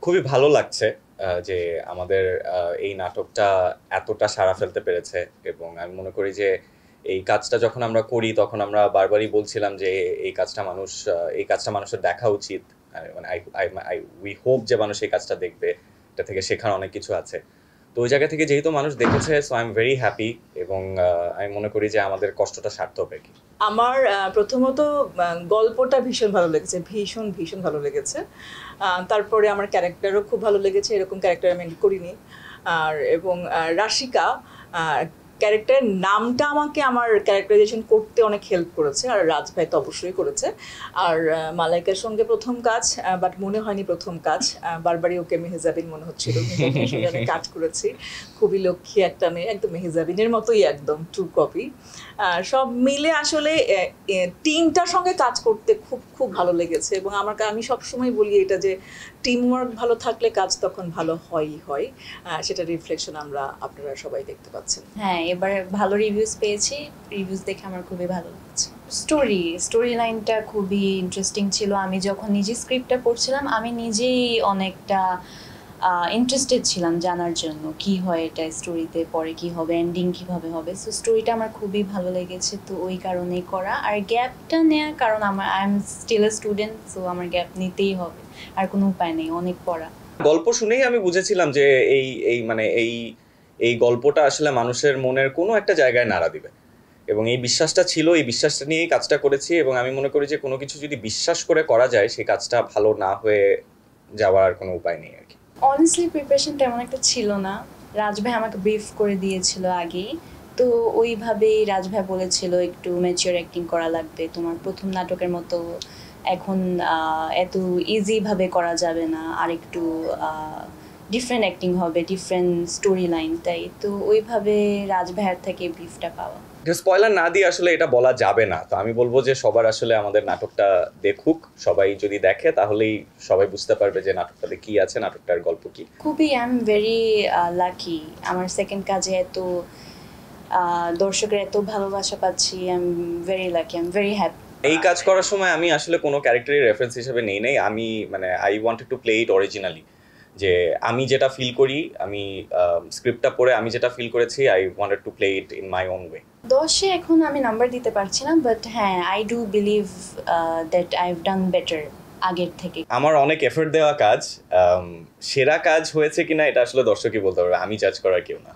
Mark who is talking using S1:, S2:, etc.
S1: খুবই ভালো লাগছে যে আমাদের এই নাটকটা এতটা সাড়া ফেলতে পেরেছে। এবং আমি মনে করি যে এই কাজটা যখন আমরা করি তখন আমরা বারবারই বলছিলাম যে এই কাজটা মানুষের দেখা উচিত। মানে উই হোপ যে মানুষ এই কাজটা দেখবে, এটা থেকে শেখার অনেক কিছু আছে। তো ওই জায়গা থেকে যেহেতু মানুষ দেখেছে, so I am very happy. এবং আমি মনে করি যে আমাদের কষ্টটা সার্থক আর কি।
S2: আমার প্রথমত গল্পটা ভীষণ ভালো লেগেছে, ভীষণ ভীষণ ভালো লেগেছে। তারপরে আমার ক্যারেক্টারও খুব ভালো লেগেছে, এরকম ক্যারেক্টার আমি করিনি। এবং রাশিকা ক্যারেক্টারের নামটা আমাকে আমার ক্যারেক্টারাইজেশন করতে অনেক হেল্প করেছে, আর রাজ ভাই তো অবশ্যই করেছে। আর মালাইকার সঙ্গে প্রথম কাজ, বাট মনে হয়নি প্রথম কাজ, বারবারই ওকে মেহেজাবিন মনে হচ্ছিল। সঙ্গে কাজ করেছি, খুবই লক্ষ্মী একটা মেয়ে, একদম মেহেজাবিনের মতোই, একদম ট্রু কপি। সব মিলে আসলে টিমটার সঙ্গে কাজ করতে খুব খুব ভালো লেগেছে। এবং আমি সবসময় বলি এটা যে টিমওয়ার্ক ভালো থাকলে কাজ তখন ভালো হয়ই হয়। সেটা রিফ্লেকশন আপনারা সবাই দেখতে পাচ্ছেন।
S3: হ্যাঁ, এবারে ভালো রিভিউজ পেয়েছি, রিভিউজ দেখে আমার খুবই ভালো লাগছে। স্টোরি লাইনটা খুবই ইন্টারেস্টিং ছিল। আমি যখন নিজে স্ক্রিপ্টটা পড়ছিলাম আমি নিজেই অনেকটা ইন্টারেস্টেড ছিলাম জানার জন্য কি হয় এটা স্টোরিতে, পরে কি হবে, এন্ডিং কিভাবে হবে। সো স্টোরিটা আমার খুবই ভালো লেগেছে, তো ওই কারণেই করা। আর গ্যাপটা নেওয়ার কারণ I am still a student, so আমার গ্যাপ নিতেই হবে, আর কোনো উপায় নেই, অনেক পড়া।
S1: গল্প শুনেই আমি বুঝেছিলাম যে এই এই মানে এই এই গল্পটা আসলে মানুষের মনের কোনো একটা জায়গায় নাড়া দিবে। এবং এই বিশ্বাসটা ছিল, এই বিশ্বাসটা নিয়েই কাজটা করেছি। এবং আমি মনে করি যে কোনো কিছু যদি বিশ্বাস করে করা যায়, সেই কাজটা ভালো না হয়ে যাওয়ার কোনো উপায় নেই আর কি।
S3: অনেস্টলি প্রিপারেশন তেমন একটা ছিল না, রাজ ভাই আমাকে ব্রিফ করে দিয়েছিল আগেই। তো ওইভাবেই রাজ ভাই বলেছিল একটু ম্যাচিওর অ্যাক্টিং করা লাগবে, তোমার প্রথম নাটকের মতো এখন এত ইজিভাবে করা যাবে না, আর একটু ডিফারেন্ট অ্যাক্টিং হবে, ডিফারেন্ট স্টোরি লাইন। তাই তো ওইভাবে রাজ ভাইয়ের থেকে ব্রিফটা পাওয়া।
S1: স্পয়লার না দিয়ে আসলে এটা বলা যাবে না। তো আমি বলবো যে সবার আসলে আমাদের নাটকটা দেখুক। সবাই যদি দেখে তাহলেই সবাই বুঝতে পারবে যে নাটকটাতে কি আছে, নাটকটার গল্প কি।
S3: খুবই আই এম ভেরি লাকি, আমার সেকেন্ড কাজে এত দর্শকের এত ভালোবাসা পাচ্ছি। I am very lucky, I am very happy.
S1: এই কাজ করার সময় আমি আসলে কোনো ক্যারেক্টারের রেফারেন্স হিসেবে নেই নাই। আমি মানে I wanted to play it originally, যে আমি যেটা ফিল করি, আমি স্ক্রিপ্টটা পড়ে আমি যেটা ফিল করেছি, I wanted to play it in my own way.
S3: 10-এ এখন আমি নাম্বার দিতে পারছি না, বাট হ্যাঁ, I do believe that I have done better আগের থেকে।
S1: আমার অনেক এফোর্ট দেওয়া কাজ, সেরা কাজ হয়েছে কিনা এটা আসলে দর্শকই বলতে পারবে, আমি জাজ করার কেউ না।